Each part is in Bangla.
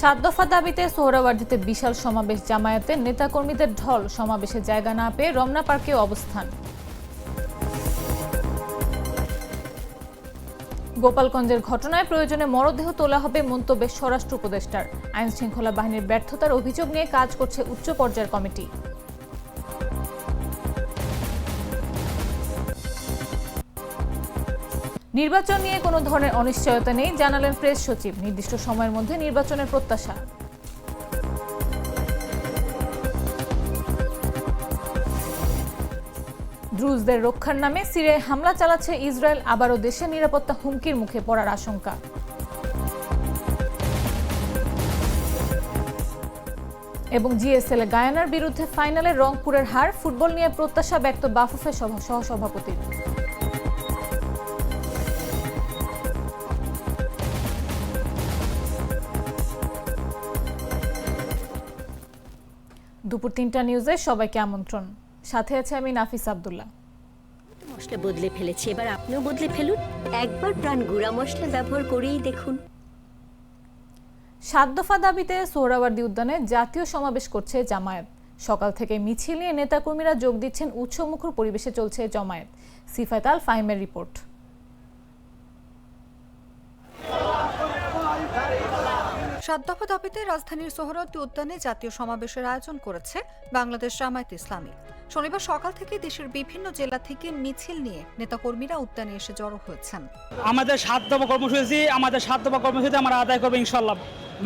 7 দফা দাবিতে সোহরাওয়ার্দীতে বিশাল সমাবেশ জামায়াতের নেতাকর্মীদের ঢল, সমাবেশে জায়গা না পেয়ে রমনা পার্কে অবস্থান। গোপালগঞ্জের ঘটনায় প্রয়োজনে মরদেহ তোলা হবে মন্তব্যে স্বরাষ্ট্র উপদেষ্টার। আইন শৃঙ্খলা বাহিনীর ব্যর্থতার অভিযোগ নিয়ে কাজ করছে উচ্চ পর্যায়ের কমিটি। নির্বাচন নিয়ে কোনো ধরনের অনিশ্চয়তা নেই, জানালেন প্রেস সচিব। নির্দিষ্ট সময়ের মধ্যে নির্বাচনের প্রত্যাশা। দ্রুজদের রক্ষার নামে সিরিয়ায় হামলা চালাচ্ছে ইসরায়েল, আবারও দেশের নিরাপত্তা হুমকির মুখে পড়ার আশঙ্কা। এবং জিএসএল গায়ানার বিরুদ্ধে ফাইনালে রংপুরের হার, ফুটবল নিয়ে প্রত্যাশা ব্যক্ত বাফুফে সহসভাপতির। দুপুর 3টা নিউজে সবাইকে আমন্ত্রণ। সাথে আছে আমি নাফিস আব্দুল্লাহ। মশলা বদলে ফেলেছি, এবার আপনিও বদলে ফেলুন। একবার প্রাণ গুঁড়া মশলা ব্যবহার করেই দেখুন। 7 দফা দাবিতে সোহরাওয়ার্দী উদ্যানে জাতীয় সমাবেশ করছে জামায়াত। সকাল থেকে মিছিল নিয়ে নেতাকর্মীরা যোগ দিচ্ছেন, উৎসবমুখর পরিবেশে চলছে জমায়েত। সিফাত আল ফাহিমের রিপোর্ট। 7 দফা দাবিতে রাজধানীর সোহরাওয়ার্দী উদ্যানে জাতীয় সমাবেশের আয়োজন করেছে বাংলাদেশ জামায়াত ইসলামী। শনিবার সকাল থেকে দেশের বিভিন্ন জেলা থেকে মিছিল নিয়ে নেতাকর্মীরা উদ্যানে এসে জড়ো হয়েছেন। আমাদের 7 দফা কর্মসূচি আমরা আদায় করবো ইনশাল্লাহ।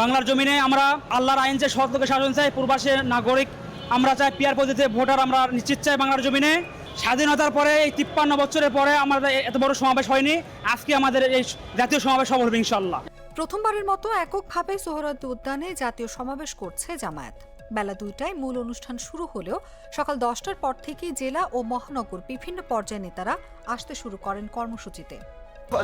বাংলার জমিনে আমরা আল্লাহর আইন চাই, সৎলোকের শাসন চাই, পূর্বাসের নাগরিক আমরা চাই, পিয়ার পদ্ধতিতে ভোটার আমরা নিশ্চিত চাই। বাংলার জমিনে স্বাধীনতার পরে এই 53 বছরের পরে আমাদের এত বড় সমাবেশ হয়নি। আজকে আমাদের এই জাতীয় সমাবেশ সফল হবে ইনশাল্লাহ। প্রথমবারের মতো এককভাবে সোহরাওয়ার্দী উদ্যানে জাতীয় সমাবেশ করছে জামায়াত। বেলা 2টায় মূল অনুষ্ঠান শুরু হলেও সকাল 10টার পর থেকেই জেলা ও মহানগর বিভিন্ন পর্যায়ের নেতারা আসতে শুরু করেন কর্মসূচিতে।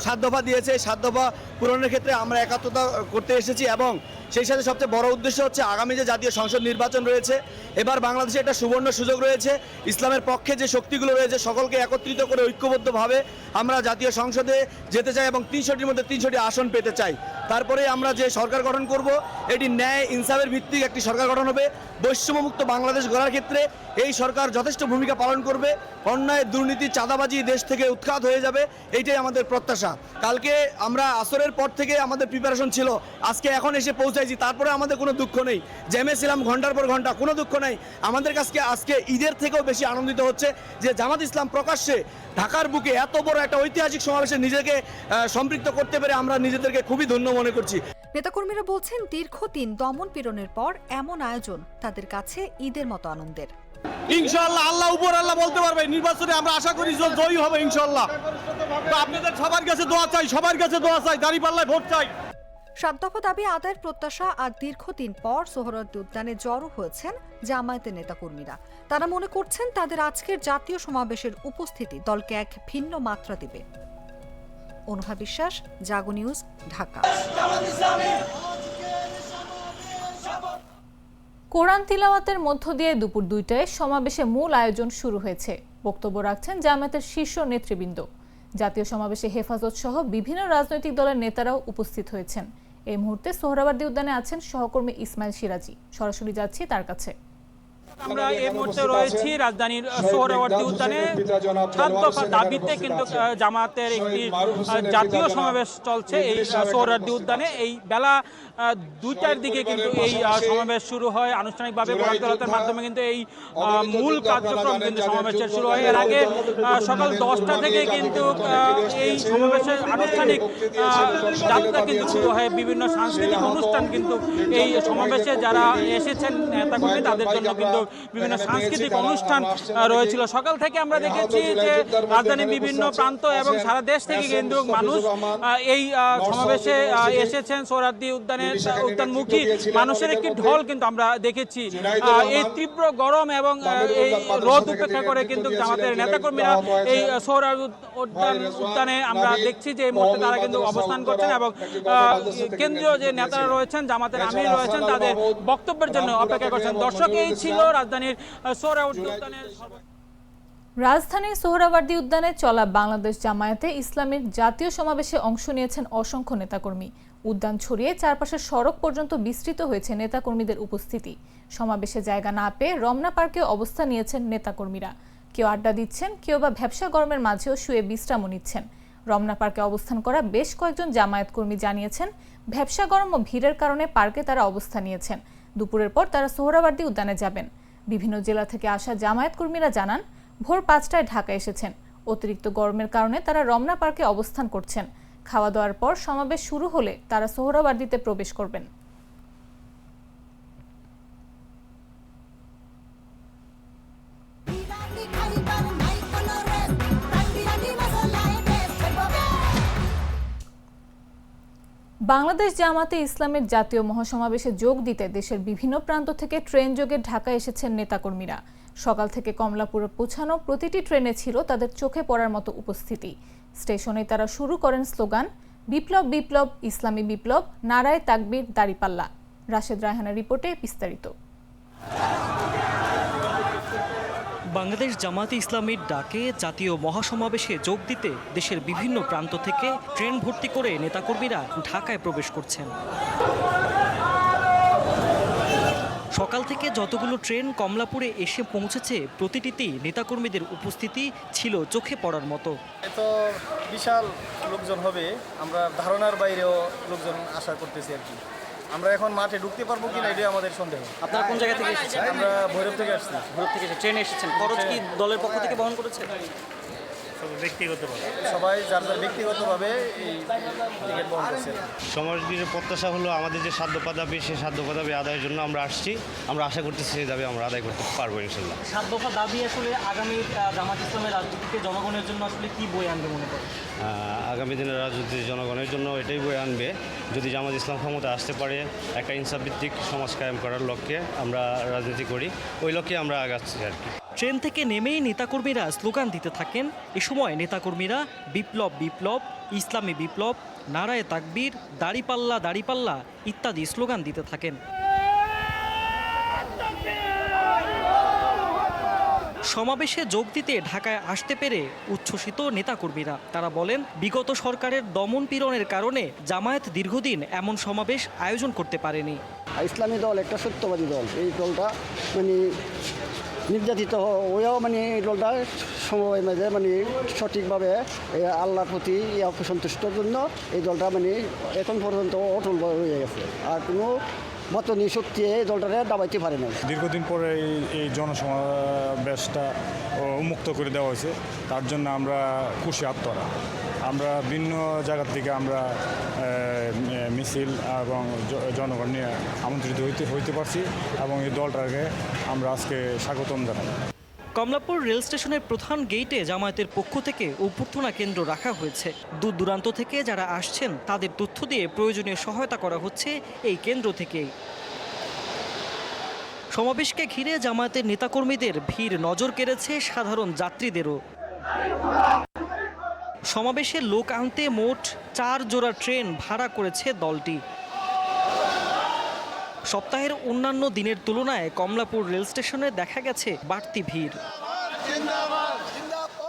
7 দফা দিয়েছে, 7 দফা পূরণের ক্ষেত্রে আমরা একাত্মতা করতে এসেছি এবং সেই সাথে সবচেয়ে বড় উদ্দেশ্য হচ্ছে আগামী যে জাতীয় সংসদ নির্বাচন রয়েছে, এবার বাংলাদেশে একটা সুবর্ণ সুযোগ রয়েছে। ইসলামের পক্ষে যে শক্তিগুলো রয়েছে সকলকে একত্রিত করে ঐক্যবদ্ধভাবে আমরা জাতীয় সংসদে যেতে চাই এবং 300টির মধ্যে 300টি আসন পেতে চাই। তারপরে আমরা যে সরকার গঠন করব, এটি ন্যায় ইনসাফের ভিত্তিক একটি সরকার গঠন হবে। বৈষম্যমুক্ত বাংলাদেশ গড়ার ক্ষেত্রে এই সরকার যথেষ্ট ভূমিকা পালন করবে। অন্যায়, দুর্নীতি, চাঁদাবাজি দেশ থেকে উৎখাত হয়ে যাবে, এইটাই আমাদের প্রত্যাশা। কালকে আমরা আসরের পর থেকে আমাদের প্রিপারেশন ছিল, আজকে এখন এসে পৌঁছাইছি, তারপরে আমাদের কোনো দুঃখ নেই। জ্যামে ছিলাম ঘন্টার পর ঘন্টা, কোনো দুঃখ নেই। আমাদের কাছে আজকে ঈদের থেকেও বেশি আনন্দিত হচ্ছে যে জামাত ইসলাম প্রকাশ্যে ঢাকার বুকে এত বড় একটা ঐতিহাসিক সমাবেশে নিজেকে সম্পৃক্ত করতে পেরে আমরা নিজেদেরকে খুবই ধন্য মনে করছি। নেতাকর্মীরা বলছেন, দীর্ঘদিন দমন পীড়নের পর এমন আয়োজন তাদের কাছে ঈদের মতো আনন্দের। ইনশাআল্লাহ আল্লাহ উপর আল্লাহ বলতে পারবে, নির্বাচনে আমরা আশা করি জয়ী হবে ইনশাআল্লাহ। আপনাদের সবার কাছে দোয়া চাই, দাঁড়িপাল্লায় ভোট চাই। 7 দফা দাবি আদায়ের প্রত্যাশা আর দীর্ঘদিন পর সোহরাওয়ার্দী উদ্যানে জড়ো হয়েছেন জামায়াতের নেতাকর্মীরা। তারা মনে করছেন তাদের আজকের জাতীয় সমাবেশের উপস্থিতি দলকে এক ভিন্ন মাত্রা দেবে। অনুভা বিশ্বাস, জাগো নিউজ, ঢাকা। কোরআন তিলাওয়াতের মধ্য দিয়ে দুপুর 2টায় সমাবেশে মূল আয়োজন শুরু হয়েছে। বক্তব্য রাখছেন জামায়াতের শীর্ষ নেতৃবৃন্দ। জাতীয় সমাবেশে হেফাজত সহ বিভিন্ন রাজনৈতিক দলের নেতারাও উপস্থিত হয়েছেন। এই মুহূর্তে সোহরাওয়ার্দী উদ্যানে আছেন সহকর্মী ইসমাইল সিরাজি। সরাসরি যাচ্ছি তার কাছে। আমরা এই মুহূর্তে রয়েছি রাজধানীর সোহরাওয়ার্দী উদ্যানে। 7 দফা দাবিতে কিন্তু জামায়াতের একটি জাতীয় সমাবেশ চলছে এই সোহরাওয়ার্দী উদ্যানে। এই বেলা 2টার দিকে কিন্তু এই সমাবেশ শুরু হয় আনুষ্ঠানিকভাবে। বরাদ্দের মাধ্যমে কিন্তু এই মূল কার্যক্রম কিন্তু সমাবেশের শুরু হয়। এর আগে সকাল 10টা থেকে কিন্তু এই সমাবেশের আনুষ্ঠানিক যাত্রা কিন্তু শুরু হয়। বিভিন্ন সাংস্কৃতিক অনুষ্ঠান কিন্তু এই সমাবেশে যারা এসেছেন নেতাকর্মী তাদের জন্য কিন্তু বিভিন্ন সাংস্কৃতিক অনুষ্ঠান রয়েছিল। সকাল থেকে আমরা দেখেছি যে রাজধানীর বিভিন্ন প্রান্ত এবং সারা দেশ থেকে কিন্তু মানুষ এই সমাবেশে এসেছেন। সোহরাওয়ার্দী উদ্যানমুখী মানুষের একটি ঢল কিন্তু আমরা দেখেছি। এই তীব্র গরম এবং এই রোদ উপেক্ষা করে কিন্তু আমাদের নেতাকর্মীরা এই সোহরাওয়ার্দী উদ্যানে আমরা দেখছি যে এই মুহূর্তে তারা কিন্তু অবস্থান করছেন এবং কেন্দ্রীয় যে নেতারা রয়েছেন, জামাতের আমির রয়েছেন, তাদের বক্তব্যের জন্য অপেক্ষা করছেন। দর্শক, এই ছিল রাজধানীর সোহরাওয়ার্দী উদ্যানের। রাজধানীর সোহরাওয়ার্দী উদ্যানে চলা বাংলাদেশ জামায়াতে ইসলামীর জাতীয় সমাবেশে অংশ নিয়েছেন অসংখ্য নেতাকর্মী। উদ্যান ছড়িয়ে চারপাশের সড়ক পর্যন্ত বিস্তৃত হয়েছে নেতাকর্মীদের উপস্থিতি। সমাবেশে জায়গা না পেয়ে রমনা পার্কে অবস্থান নিয়েছেন নেতাকর্মীরা। কেউ আড্ডা দিচ্ছেন, কেউ বা ভ্যাপসা গরমের মাঝেও শুয়ে বিশ্রামও নিচ্ছেন। রমনা পার্কে অবস্থান করা বেশ কয়েকজন জামায়াত কর্মী জানিয়েছেন, ভ্যাপসা গরম ও ভিড়ের কারণে পার্কে তারা অবস্থান নিয়েছেন। দুপুরের পর তারা সোহরাওয়ার্দী উদ্যানে যাবেন। বিভিন্ন জেলা থেকে আসা জামায়াত কর্মীরা জানান, ভোর 5টায় ঢাকা এসেছেন। অতিরিক্ত গরমের কারণে তারা রমনা পার্কে অবস্থান করছেন। খাওয়া দাওয়ার পর সমাবেশ শুরু হলে তারা সোহরাওয়ার্দীতে প্রবেশ করবেন। বাংলাদেশ জামাতে ইসলামের জাতীয় মহাসমাবেশে যোগ দিতে দেশের বিভিন্ন প্রান্ত থেকে ট্রেন যোগে ঢাকা এসেছেন নেতাকর্মীরা। সকাল থেকে কমলাপুরে পৌঁছানো প্রতিটি ট্রেনে ছিল তাদের চোখে পড়ার মতো উপস্থিতি। স্টেশনে তারা শুরু করেন স্লোগান, বিপ্লব বিপ্লব, ইসলামী বিপ্লব, নারায়ে তাকবীর, দাড়িপাল্লা। রাশেদ রায়হানের রিপোর্টে বিস্তারিত। বাংলাদেশ জামাতে ইসলামীর ডাকে জাতীয় মহাসমাবেশে যোগ দিতে দেশের বিভিন্ন প্রান্ত থেকে ট্রেন ভর্তি করে নেতাকর্মীরা ঢাকায় প্রবেশ করছেন। সকাল থেকে যতগুলো ট্রেন কমলাপুরে এসে পৌঁছেছে, প্রতিটিতেই নেতাকর্মীদের উপস্থিতি ছিল চোখে পড়ার মতো। এত বিশাল লোকজন হবে, আমরা ধারণার বাইরেও লোকজন আশা করতেছি আর কি। আমরা এখন মাঠে ঢুকতে পারবো কিনা এটাই আমাদের সন্দেহ। আপনারা কোন জায়গা থেকে এসেছেন? আমরা ভৈরব থেকে আসছি। ভৈরব থেকে ট্রেনে এসেছেন। খরচ কি দলের পক্ষ থেকে বহন করেছে? সবাই যার যার ব্যক্তিগতভাবে এই টিকিট বহন করছে। সমাজের প্রত্যাশা হলো আমাদের যে সাধ্যপা দাবি, সেই সাধ্যপা দাবি আদায়ের জন্য আমরা আসছি। আমরা আশা করতেছি সেই দাবি আমরা আদায় করতে পারবো ইনশাল্লাহ। 7 দফা দাবি আসলে আগামী জামাত ইসলামের রাজনীতিতে জনগণের জন্য আসলে কি বই আনবে মনে করেন? আগামী দিনের রাজনীতি জনগণের জন্য এটাই বয়ে আনবে, যদি জামাত ইসলাম ক্ষমতা আসতে পারে একটা ইনসাফভিত্তিক সমাজ কায়েম করার লক্ষ্যে আমরা রাজনীতি করি, ওই লক্ষ্যে আমরা আগাচ্ছি আর কি। ট্রেন থেকে নেমেই নেতাকর্মীরা স্লোগান দিতে থাকেন। এ সময় নেতাকর্মীরা বিপ্লব বিপ্লব, ইসলামী বিপ্লব, নারায়ে তাকবীর, দাড়িপাল্লা দাড়িপাল্লা ইত্যাদি স্লোগান দিতে থাকেন। সমাবেশে যোগ দিতে ঢাকায় আসতে পেরে উচ্ছ্বসিত নেতাকর্মীরা। তারা বলেন, বিগত সরকারের দমন পীড়নের কারণে জামায়াত দীর্ঘদিন এমন সমাবেশ আয়োজন করতে পারেনি। ইসলামী দল একটা সত্যবাদী দল। এই দলটা মানে নির্যাতিত হয়েও এই দলটা সময় মাঝে সঠিকভাবে আল্লাহর প্রতি সন্তুষ্টর জন্য এই দলটা এখন পর্যন্ত অটল হয়ে গেছে। আর কোনো মতনি শক্তি এই দলটারে দাবাইতে পারে না। দীর্ঘদিন পরে এই জনসমাবেশটা উন্মুক্ত করে দেওয়া হয়েছে, তার জন্য আমরা খুশি আত্মরা। আমরা ভিন্ন জায়গা থেকে আমরা মিছিল এবং জনগণ নিয়ে আমন্ত্রিত হইতে পারছি এবং এই দলটাকে আমরা আজকে স্বাগতম জানাই। কমলাপুর রেল স্টেশনের প্রধান গেইটে জামায়াতের পক্ষ থেকে অভ্যর্থনা কেন্দ্র রাখা হয়েছে। দূর দূরান্ত থেকে যারা আসছেন তাদের তথ্য দিয়ে প্রয়োজনীয় সহায়তা করা হচ্ছে এই কেন্দ্র থেকেই। সমাবেশকে ঘিরে জামায়াতের নেতাকর্মীদের ভিড় নজর কেড়েছে সাধারণ যাত্রীদেরও। সমাবেশে লোক আনতে মোট 4 জোড়া ট্রেন ভাড়া করেছে দলটি। সপ্তাহের অন্যান্য দিনের তুলনায় কমলাপুর রেল স্টেশনে দেখা গেছে বাড়তি ভিড়।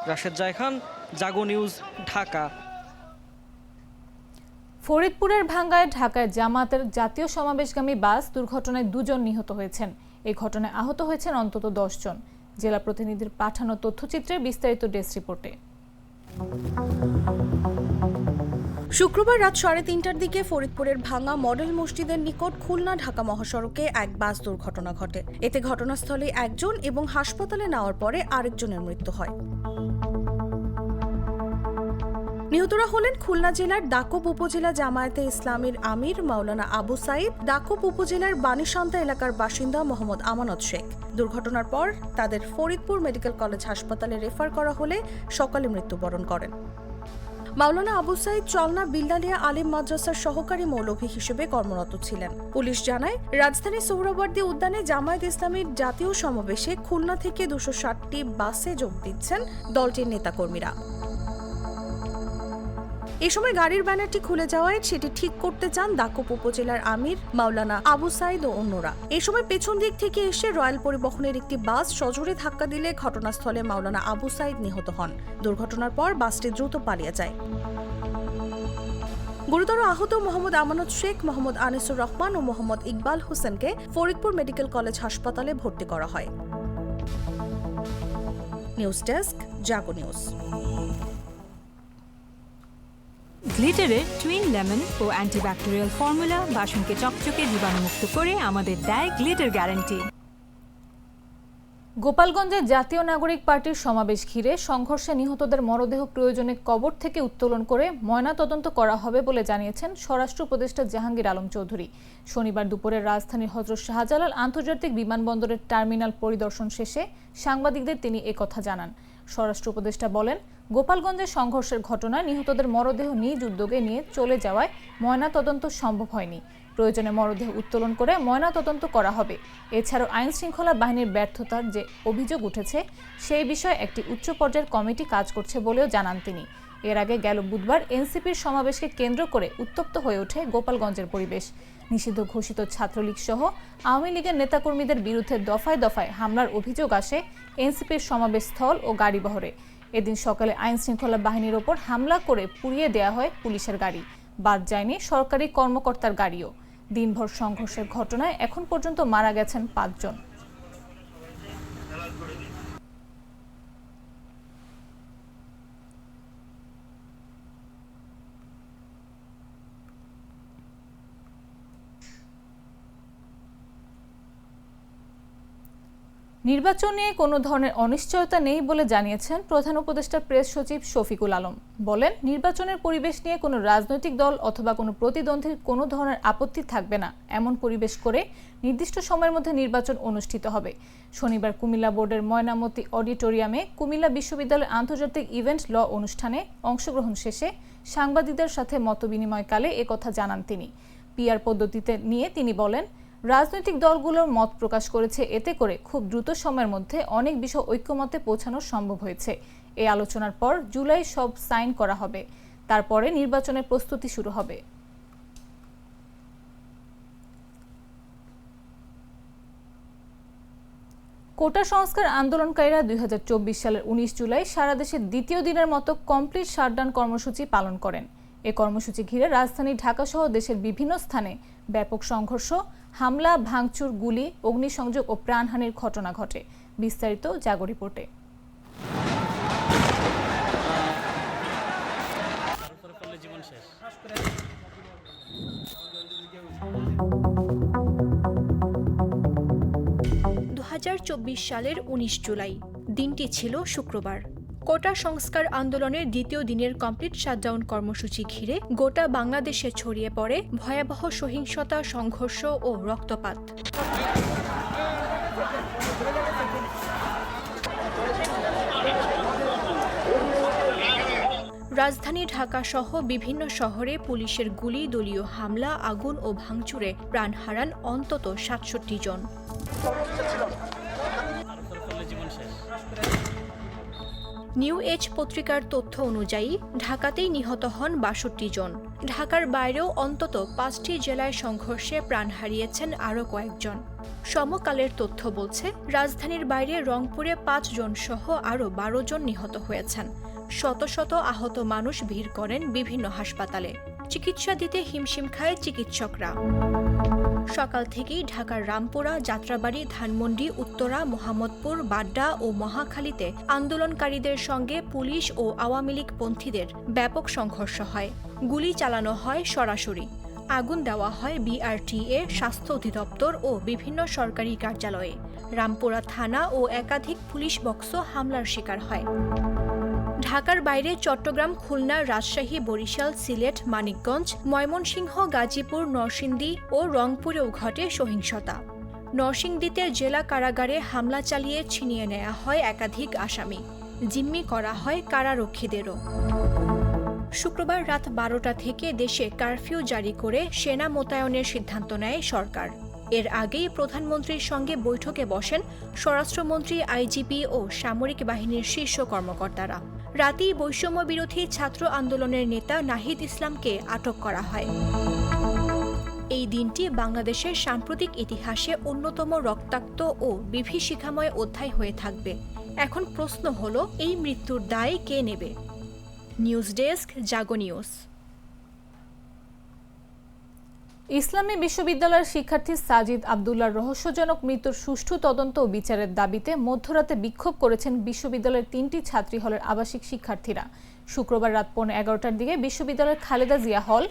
রাশেদ রায়হান, জাগো নিউজ, ঢাকা। ফরিদপুরের ভাঙ্গায় ঢাকায় জামাতের জাতীয় সমাবেশগামী বাস দুর্ঘটনায় 2 জন নিহত হয়েছেন। এই ঘটনায় আহত হয়েছেন অন্তত 10 জন। জেলা প্রতিনিধির পাঠানো তথ্যচিত্রে বিস্তারিত ডেস্ক রিপোর্টে। শুক্রবার রাত 3:30টার দিকে ফরিদপুরের ভাঙ্গা মডেল মসজিদের নিকট খুলনা ঢাকা মহাসড়কে এক বাস দুর্ঘটনা ঘটে। এতে ঘটনাস্থলে 1 জন এবং হাসপাতালে নেওয়ার পরে আরেকজনের মৃত্যু হয়। নিহতরা হলেন খুলনা জেলার দাকুব উপজেলা জামায়াতে ইসলামীর আমির মাওলানা আবু সাইদ, দাকুব উপজেলার বানিশান্তা এলাকার বাসিন্দা মোহাম্মদ আমানত শেখ। দুর্ঘটনার পর তাদের ফরিদপুর মেডিকেল কলেজ হাসপাতালে রেফার করা হলে সকালে মৃত্যুবরণ করেন। মাওলানা আবু সাইদ চলনা বিল্লালিয়া আলিম মাদ্রাসার সহকারী মৌলভী হিসেবে কর্মরত ছিলেন। পুলিশ জানায়, রাজধানীর সোহরাওয়ার্দী উদ্যানে জামায়াত ইসলামীর জাতীয় সমাবেশে খুলনা থেকে 260টি বাসে যোগ দিচ্ছেন দলটির নেতাকর্মীরা। এ সময় গাড়ির ব্যানারটি খুলে যাওয়ায় সেটি ঠিক করতে চান দাকুব উপজেলার আমির মাওলানা আবু সাইদ ও অন্যরা। এ সময় পেছন দিক থেকে এসে রয়্যাল পরিবহনের একটি বাস সজোরে ধাক্কা দিলে ঘটনাস্থলে মাওলানা আবু সাইদ নিহত হন। দুর্ঘটনার পর বাসটি দ্রুত পালিয়ে যায়। গুরুতর আহত মোহাম্মদ আমানত শেখ, মোহাম্মদ আনিসুর রহমান ও মোহাম্মদ ইকবাল হোসেনকে ফরিদপুর মেডিকেল কলেজ হাসপাতালে ভর্তি করা হয়। নিউজ ডেস্ক, জাগো নিউজ। গ্লিটারের টুইন লেমন ও অ্যান্টিব্যাকটেরিয়াল ফর্মুলা বাসনকে চকচকে জীবাণুমুক্ত করে আমাদের দেয় গ্লিটার গ্যারান্টি। গোপালগঞ্জে জাতীয় নাগরিক পার্টির সমাবেশ ঘিরে সংঘর্ষে নিহতদের মরদেহ প্রয়োজনে কবর থেকে উত্তোলন করে ময়নাতদন্ত করা হবে বলে জানিয়েছেন স্বরাষ্ট্র উপদেষ্টা জাহাঙ্গীর আলম চৌধুরী। শনিবার দুপুরে রাজধানীর হযরত শাহজালাল আন্তর্জাতিক বিমানবন্দরের টার্মিনাল পরিদর্শন শেষে সাংবাদিকদের তিনি একথা জানান। স্বরাষ্ট্র উপদেষ্টা বলেন, গোপালগঞ্জে সংঘর্ষের ঘটনায় নিহতদের মরদেহ নিজ উদ্যোগে নিয়ে চলে যাওয়ায় ময়নাতদন্ত সম্ভব হয়নি। প্রয়োজনে মরদেহ উত্তোলন করে ময়নাতদন্ত করা হবে। এছাড়াও আইন শৃঙ্খলা বাহিনীর ব্যর্থতার যে অভিযোগ উঠেছে সেই বিষয়ে একটি উচ্চ পর্যায়ের কমিটি কাজ করছে বলেও জানান তিনি। এর আগে গেল বুধবার এনসিপির সমাবেশকে কেন্দ্র করে উত্তপ্ত হয়ে ওঠে গোপালগঞ্জের পরিবেশ। নিষিদ্ধ ঘোষিত ছাত্রলীগ সহ আওয়ামী লীগের নেতাকর্মীদের বিরুদ্ধে দফায় দফায় হামলার অভিযোগ আসে এনসিপির সমাবেশ স্থল ও গাড়িবহরে। এদিন সকালে আইন শৃঙ্খলা বাহিনীর ওপর হামলা করে পুড়িয়ে দেওয়া হয় পুলিশের গাড়ি। বাদ যায়নি সরকারি কর্মকর্তার গাড়িও। দিনভর সংঘর্ষের ঘটনায় এখন পর্যন্ত মারা গেছেন 5 জন। নির্বাচন নিয়ে কোনো ধরনের অনিশ্চয়তা নেই বলে জানিয়েছেন প্রধান উপদেষ্টা প্রেস সচিব শফিকুল আলম। বলেন, নির্বাচনের পরিবেশ নিয়ে কোনো রাজনৈতিক দল অথবা কোনো প্রতিদ্বন্দ্বীর কোনো ধরনের আপত্তি থাকবে না। এমন পরিবেশ করে নির্দিষ্ট সময়ের মধ্যে নির্বাচন অনুষ্ঠিত হবে। শনিবার কুমিল্লা বোর্ডের ময়নামতি অডিটোরিয়ামে কুমিল্লা বিশ্ববিদ্যালয়ের আন্তর্জাতিক ইভেন্ট ল অনুষ্ঠানে অংশগ্রহণ শেষে সাংবাদিকদের সাথে মতবিনিময়কালে একথা জানান তিনি। পিআর পদ্ধতিতে নিয়ে তিনি বলেন, রাজনৈতিক দলগুলোর মত প্রকাশ করেছে, এতে করে খুব দ্রুত সময়ের মধ্যে অনেক বিষয় ঐক্যমতে পৌঁছানো সম্ভব হয়েছে। এই আলোচনার পর জুলাই সব সাইন করা হবে, তারপরে নির্বাচনের প্রস্তুতি শুরু হবে। কোটা সংস্কার আন্দোলনকারীরা 2024 সালের 19 জুলাই সারা দেশে দ্বিতীয় দিনের মতো কমপ্লিট শাটডাউন কর্মসূচি পালন করেন। এই কর্মসূচি ঘিরে রাজধানী ঢাকা সহ দেশের বিভিন্ন স্থানে ব্যাপক সংঘর্ষ, হামলা, ভাঙচুর, গুলি, অগ্নিসংযোগ ও প্রাণহানির ঘটনা ঘটে। বিস্তারিত জাগো রিপোর্টে। সালের 19 জুলাই দিনটি ছিল শুক্রবার। কোটা সংস্কার আন্দোলনের দ্বিতীয় দিনের কমপ্লিট শাটডাউন কর্মসূচি ঘিরে গোটা বাংলাদেশে ছড়িয়ে পড়ে ভয়াবহ সহিংসতা, সংঘর্ষ ও রক্তপাত। রাজধানী ঢাকা সহ বিভিন্ন শহরে পুলিশের গুলি, দলীয় হামলা, আগুন ও ভাঙচুরে প্রাণ হারান অন্তত 67 জন। নিউ এজ পত্রিকার তথ্য অনুযায়ী ঢাকাতেই নিহত হন 62 জন। ঢাকার বাইরেও অন্তত 5টি জেলায় সংঘর্ষে প্রাণ হারিয়েছেন আরও কয়েকজন। সমকালের তথ্য বলছে, রাজধানীর বাইরে রংপুরে 5 জন সহ আরও 12 জন নিহত হয়েছেন। শত শত আহত মানুষ ভিড় করেন বিভিন্ন হাসপাতালে। চিকিৎসা দিতে হিমশিম খায় চিকিৎসকরা। সকাল থেকেই ঢাকার রামপুরা, যাত্রাবাড়ি, ধানমন্ডি, উত্তরা, মোহাম্মদপুর, বাড্ডা ও মহাখালীতে আন্দোলনকারীদের সঙ্গে পুলিশ ও আওয়ামী লীগ পন্থীদের ব্যাপক সংঘর্ষ হয়। গুলি চালানো হয় সরাসরি। আগুন দেওয়া হয় বিআরটিএ, স্বাস্থ্য অধিদপ্তর ও বিভিন্ন সরকারি কার্যালয়ে। রামপুরা থানা ও একাধিক পুলিশ বক্সও হামলার শিকার হয়। ঢাকার বাইরে চট্টগ্রাম, খুলনা, রাজশাহী, বরিশাল, সিলেট, মানিকগঞ্জ, ময়মনসিংহ, গাজীপুর, নরসিংদী ও রংপুরেও ঘটে সহিংসতা। নরসিংদীতে জেলা কারাগারে হামলা চালিয়ে ছিনিয়ে নেওয়া হয় একাধিক আসামি। জিম্মি করা হয় কারারক্ষীদেরও। শুক্রবার রাত 12টা থেকে দেশে কারফিউ জারি করে সেনা মোতায়েনের সিদ্ধান্ত নেয় সরকার। এর আগেই প্রধানমন্ত্রীর সঙ্গে বৈঠকে বসেন স্বরাষ্ট্রমন্ত্রী, আইজিপি ও সামরিক বাহিনীর শীর্ষ কর্মকর্তারা। রাতেই বৈষম্য বিরোধী ছাত্র আন্দোলনের নেতা নাহিদ ইসলামকে আটক করা হয়। এই দিনটি বাংলাদেশের সাম্প্রতিক ইতিহাসে অন্যতম রক্তাক্ত ও বিভীষিকাময় অধ্যায় হয়ে থাকবে। এখন প্রশ্ন হলো, এই মৃত্যুর দায় কে নেবে? নিউজ ডেস্ক, জাগো নিউজ। ইসলামী বিশ্ববিদ্যালয়ের শিক্ষার্থী সাজিদ আব্দুল্লাহর রহস্যজনক মৃত্যুর সুষ্ঠু তদন্ত ও বিচারের দাবিতে মধ্যরাতে বিক্ষোভ করেছেন বিশ্ববিদ্যালয়ের 3টি ছাত্রী হলের আবাসিক শিক্ষার্থীরা। শুক্রবার রাত 11:15টার দিকে বিশ্ববিদ্যালয়ের খালেদা জিয়া হল,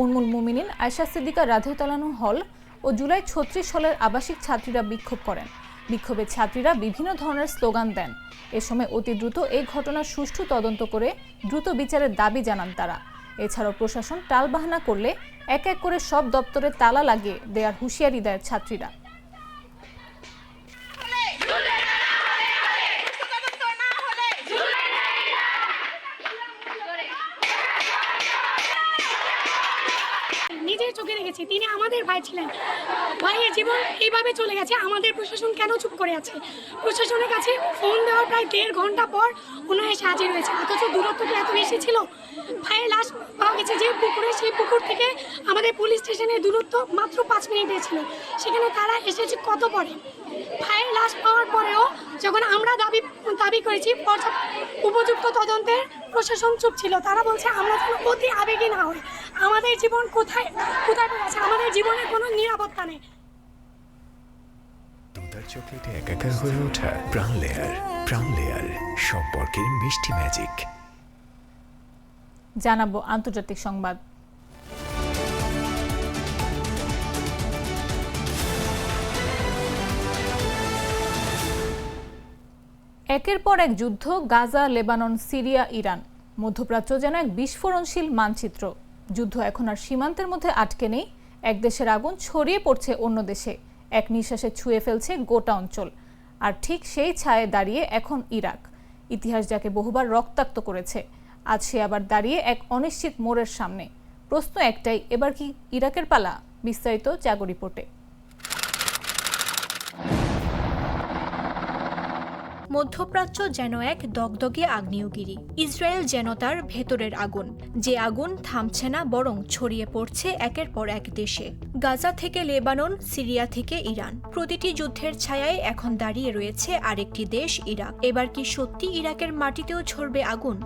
উম্মুল মুমিনিন আয়েশা সিদ্দিকা রাদিয়াল্লাহু হল ও জুলাই 36 হলের আবাসিক ছাত্রীরা বিক্ষোভ করেন। বিক্ষোভে ছাত্রীরা বিভিন্ন ধরনের স্লোগান দেন। এ সময় অতি দ্রুত এই ঘটনার সুষ্ঠু তদন্ত করে দ্রুত বিচারের দাবি জানান তারা। এছাড়াও প্রশাসন টালবাহানা করলে এক এক করে সব দপ্তরে তালা লাগিয়ে দেওয়ার হুঁশিয়ারি দেয় ছাত্রীরা। নিজের চোখে দেখেছি, তিনি আমাদের ভাই ছিলেন। ভাইয়ের জীবন এইভাবে চলে গেছে, আমাদের প্রশাসন কেন চুপ করে আছে? প্রশাসনের কাছে ফোন দেওয়ার প্রায় 1.5 ঘন্টা পর ওনারা এসে হাজির হয়েছে, অথচ দূরত্বটা এত বেশি ছিল। ভাইয়ের লাশ পাওয়া গেছে যে পুকুরে, সেই পুকুর থেকে আমাদের পুলিশ স্টেশনের দূরত্ব মাত্র 5 মিনিটের ছিল। সেখানে তারা এসেছে কত পরে। ভাইয়ের লাশ পাওয়ার পরেও যখন আমরা দাবি করেছি উপযুক্ত তদন্তের, প্রশাসন চুপ ছিল। তারা বলছে আমরা যেন অতি আবেগী না হই। আমাদের জীবন কোথায় আছে? আমাদের জীবনের কোনো নিরাপত্তা নেই। দুধার চকলেটে একাকার হয়ে ওঠা প্রাণ লেয়ার সম্পর্কের মিষ্টি ম্যাজিক। জানাবো আন্তর্জাতিক সংবাদ। একের পর এক যুদ্ধ, গাজা, লেবানন, সিরিয়া, ইরান। মধ্যপ্রাচ্য যেন এক বিস্ফোরণশীল মানচিত্র। যুদ্ধ এখন আর সীমান্তের মধ্যে আটকে নেই। এক দেশের আগুন ছড়িয়ে পড়ছে অন্য দেশে, এক নিঃশ্বাসে ছুঁয়ে ফেলছে গোটা অঞ্চল। আর ঠিক সেই ছায়ে দাঁড়িয়ে এখন ইরাক। ইতিহাস যাকে বহুবার রক্তাক্ত করেছে, আজ সে আবার দাঁড়িয়ে এক অনিশ্চিত মোড়ের সামনে। প্রশ্ন একটাই, এবার কি ইরাকের পালা? বিস্তারিত জাগো রিপোর্টে। মধ্যপ্রাচ্য যেন এক দগদগে আগ্নেয়গিরি। ইসরায়েল যেন তার ভেতরের আগুন, যে আগুন থামছে না, বরং ছড়িয়ে পড়ছে একের পর এক দেশে। গাজা থেকে লেবানন, সিরিয়া থেকে ইরান, প্রতিটি যুদ্ধের ছায়ায় এখন দাঁড়িয়ে রয়েছে আরেকটি দেশ, ইরাক। এবার কি সত্যি ইরাকের মাটিতেও ঝরবে আগুন?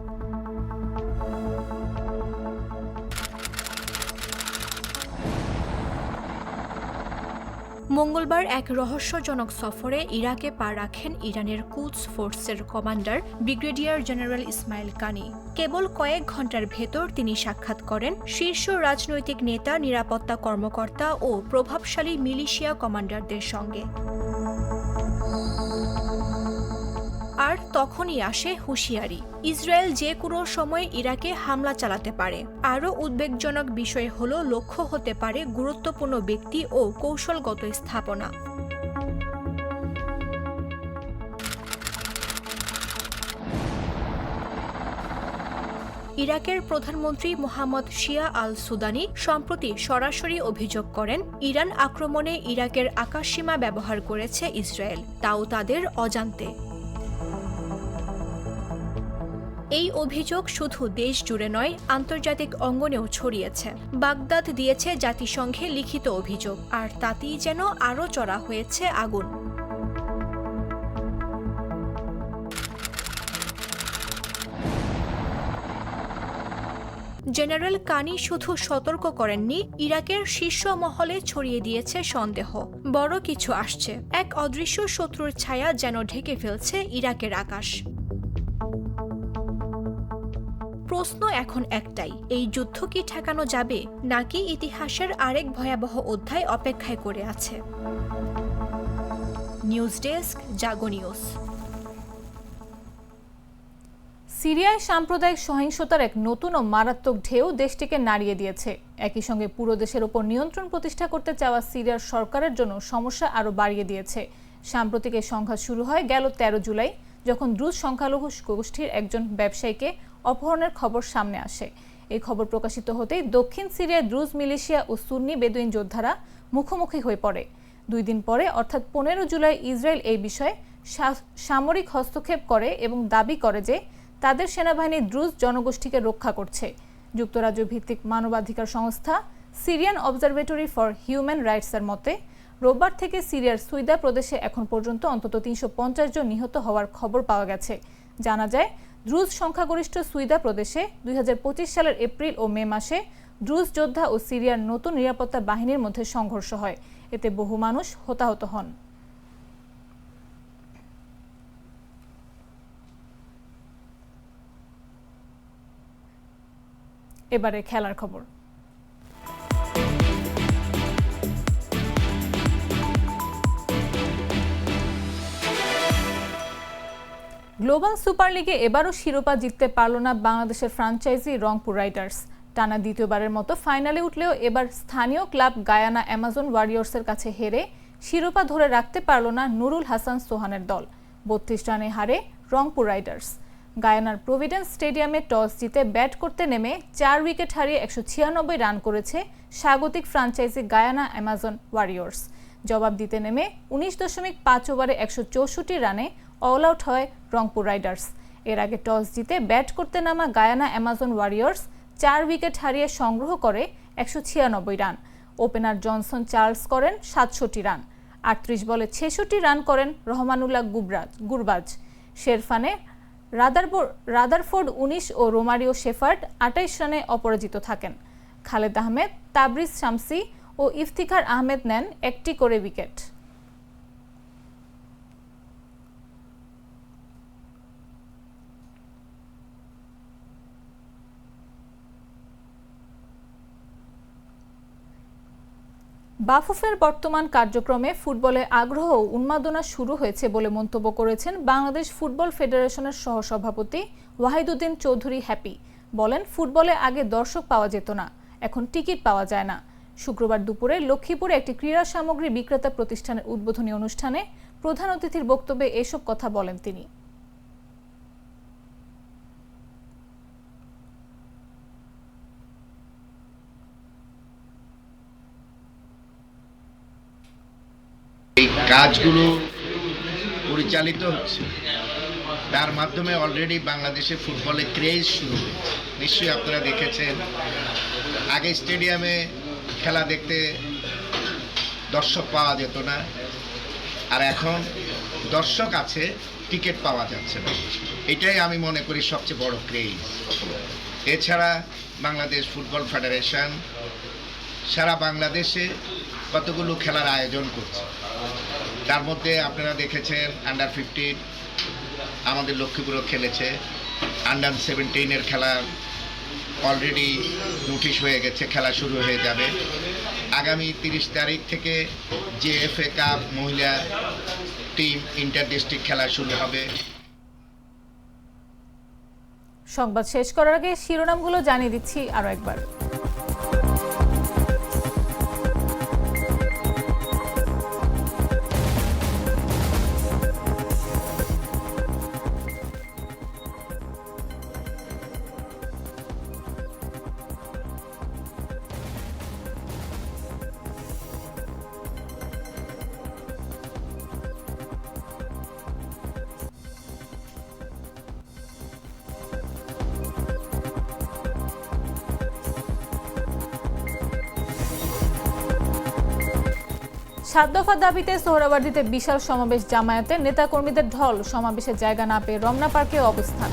মঙ্গলবার এক রহস্যজনক সফরে ইরাকে পা রাখেন ইরানের কুদস ফোর্সের কমান্ডার ব্রিগেডিয়ার জেনারেল ইসমাইল কানি। কেবল কয়েক ঘন্টার ভেতর তিনি সাক্ষাৎ করেন শীর্ষ রাজনৈতিক নেতা, নিরাপত্তা কর্মকর্তা ও প্রভাবশালী মিলিশিয়া কমান্ডারদের সঙ্গে। আর তখনই আসে হুঁশিয়ারি, ইসরায়েল যে কোনো সময় ইরাকে হামলা চালাতে পারে। আরও উদ্বেগজনক বিষয় হলো, লক্ষ্য হতে পারে গুরুত্বপূর্ণ ব্যক্তি ও কৌশলগত স্থাপনা। ইরাকের প্রধানমন্ত্রী মোহাম্মদ শিয়া আল সুদানি সম্প্রতি সরাসরি অভিযোগ করেন, ইরান আক্রমণে ইরাকের আকাশসীমা ব্যবহার করেছে ইসরায়েল, তাও তাদের অজান্তে। এই অভিযোগ শুধু দেশ জুড়ে নয়, আন্তর্জাতিক অঙ্গনেও ছড়িয়েছে। বাগদাদ দিয়েছে জাতিসংঘে লিখিত অভিযোগ, আর তাতেই যেন আরও চড়া হয়েছে আগুন। জেনারেল কানি শুধু সতর্ক করেননি, ইরাকের শীর্ষ মহলে ছড়িয়ে দিয়েছে সন্দেহ, বড় কিছু আসছে। এক অদৃশ্য শত্রুর ছায়া যেন ঢেকে ফেলছে ইরাকের আকাশ। প্রশ্ন এখন একটাই, এই যুদ্ধ কি ঠেকানো যাবে, নাকি ইতিহাসের আরেক ভয়াবহ অধ্যায় অপেক্ষায় করে আছে? নিউজ ডেস্ক, জাগো নিউজ। সিরিয়ায় সাম্প্রদায়িক সহিংসতার এক নতুন ও মারাত্মক ঢেউ দেশটিকে নাড়িয়ে দিয়েছে। একই সঙ্গে পুরো দেশের উপর নিয়ন্ত্রণ প্রতিষ্ঠা করতে চাওয়া সিরিয়ার সরকারের জন্য সমস্যা আরও বাড়িয়ে দিয়েছে। সাম্প্রতিক এই সংঘাত শুরু হয় গেল 13 জুলাই, যখন দ্রুজ সংখ্যালঘু গোষ্ঠীর একজন ব্যবসায়ীকে অপহরণের খবর সামনে আসে। এই খবর প্রকাশিত হতেই দক্ষিণ সিরিয়ায় দ্রুজ মিলিশিয়া ও সুন্নি বেদুইন যোদ্ধারা মুখোমুখি হয়ে পড়ে। 2 দিন পরে অর্থাৎ 15 জুলাই ইসরায়েল এই বিষয়ে সামরিক হস্তক্ষেপ করে এবং দাবি করে যে তাদের সেনাবাহিনী দ্রুজ জনগোষ্ঠীকে রক্ষা করছে। যুক্তরাজ্য ভিত্তিক মানবাধিকার সংস্থা সিরিয়ান অবজারভেটরি ফর হিউম্যান রাইটসের মতে, রোববার থেকে সিরিয়ার সুইদা প্রদেশে এখন পর্যন্ত অন্তত 350 জন নিহত হওয়ার খবর পাওয়া গেছে। জানা যায়, দ্রুজ সংখ্যাগরিষ্ঠ সুইদা প্রদেশে 2025 সালের এপ্রিল ও মে মাসে ড্রুজ যোদ্ধা ও সিরিয়ার নতুন নিরাপত্তা বাহিনীর মধ্যে সংঘর্ষ হয়। এতে বহু মানুষ হতাহত হন। এবারে খেলার খবর। গ্লোবাল সুপার লিগে এবারও শিরোপা জিততে পারল না বাংলাদেশের ফ্র্যাঞ্চাইজি রংপুর রাইডার্স। টানা দ্বিতীয়বারের মতো ফাইনালে উঠলেও এবার স্থানীয় ক্লাব গায়ানা অ্যামাজন ওয়ারিয়র্সের কাছে হেরে শিরোপা ধরে রাখতে পারল না নুরুল হাসান সোহানের দল। 32 রানে হারে রংপুর রাইডার্স। গায়ানার প্রভিডেন্স স্টেডিয়ামে টস জিতে ব্যাট করতে নেমে 4 উইকেট হারিয়ে 196 রান করেছে স্বাগতিক ফ্র্যাঞ্চাইজি গায়ানা অ্যামাজন ওয়ারিয়র্স। জবাব দিতে নেমে 19.5 ওভারে 164 রানে অল আউট হয় রংপুর রাইডার্স। এর আগে টস জিতে ব্যাট করতে নামা গায়ানা অ্যামাজন ওয়ারিয়র্স 4 উইকেট হারিয়ে সংগ্রহ করে 196 রান। ওপেনার জনসন চার্লস করেন 67 রান। 38 বলে 66 রান করেন রহমানুল্লাহ গুরবাজ। শেরফানে রাদারফোর্ড 19 ও রোমারিও শেফার্ড 28 রানে অপরাজিত থাকেন। খালেদ আহমেদ, তাবরিজ শামসি ও ইফতিখার আহমেদ নেন একটি করে উইকেট। বাফুফের বর্তমান কার্যক্রমে ফুটবলে আগ্রহ ও উন্মাদনা শুরু হয়েছে বলে মন্তব্য করেছেন বাংলাদেশ ফুটবল ফেডারেশনের সহসভাপতি ওয়াহিদুদ্দিন চৌধুরী হ্যাপি। বলেন, ফুটবলে আগে দর্শক পাওয়া যেত না, এখন টিকিট পাওয়া যায় না। শুক্রবার দুপুরে লক্ষ্মীপুরে একটি ক্রীড়া সামগ্রী বিক্রেতা প্রতিষ্ঠানের উদ্বোধনী অনুষ্ঠানে প্রধান অতিথির বক্তব্যে এসব কথা বলেন তিনি। এই কাজগুলো পরিচালিত হচ্ছে, তার মাধ্যমে অলরেডি বাংলাদেশে ফুটবলে ক্রেজ শুরু হয়েছে। নিশ্চয়ই আপনারা দেখেছেন, আগে স্টেডিয়ামে খেলা দেখতে দর্শক পাওয়া যেত না, আর এখন দর্শক আছে, টিকিট পাওয়া যাচ্ছে না। এটাই আমি মনে করি সবচেয়ে বড় ক্রেজ। এছাড়া বাংলাদেশ ফুটবল ফেডারেশন সারা বাংলাদেশে কতগুলো খেলার আয়োজন করছে। তার মধ্যে আপনারা দেখেছেন আন্ডার 15 আমাদের লক্ষ্মীপুরও খেলেছে, আন্ডার 17 খেলা অলরেডি নোটিশ হয়ে গেছে, খেলা শুরু হয়ে যাবে। আগামী 30 তারিখ থেকে জেএফএ কাপ মহিলা টিম ইন্টার ডিস্ট্রিক্ট খেলা শুরু হবে। সংবাদ শেষ করার আগে শিরোনামগুলো জানিয়ে দিচ্ছি আরো একবার। সাত দফা দাবিতে সোহরাওয়ার্দীতে বিশাল সমাবেশ জামায়াতের নেতাকর্মীদের ঢল। সমাবেশের জায়গা না পেয়ে রমনা পার্কে অবস্থান।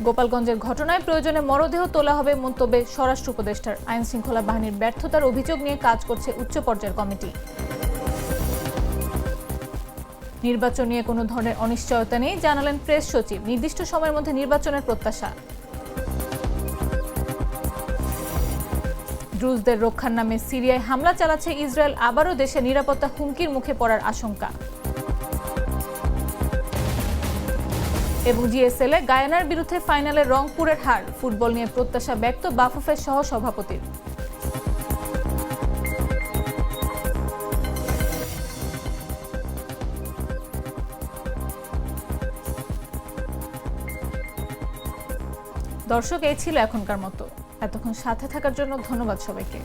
গোপালগঞ্জের ঘটনায় প্রয়োজনে মরদেহ তোলা হবে মন্তব্যে স্বরাষ্ট্র উপদেষ্টার। আইন শৃঙ্খলা বাহিনীর ব্যর্থতার অভিযোগ নিয়ে কাজ করছে উচ্চ পর্যায়ের কমিটি। নির্বাচন নিয়ে কোনো ধরনের অনিশ্চয়তা নেই, জানালেন প্রেস সচিব। নির্দিষ্ট সময়ের মধ্যে নির্বাচনের প্রত্যাশা। ড্রুজদের রক্ষার নামে সিরিয়ায় হামলা চালাচ্ছে ইসরায়েল। আবারও দেশে নিরাপত্তা হুমকির মুখে পড়ার আশঙ্কা। এবং জিএসএল-এ গায়ানার বিরুদ্ধে ফাইনালে রংপুরের হার। ফুটবল নিয়ে প্রত্যাশা ব্যক্ত বাফুফের সহ সভাপতির। দর্শক, এই ছিল এখনকার মতো। এতক্ষণ সাথে থাকার জন্য ধন্যবাদ সবাইকে।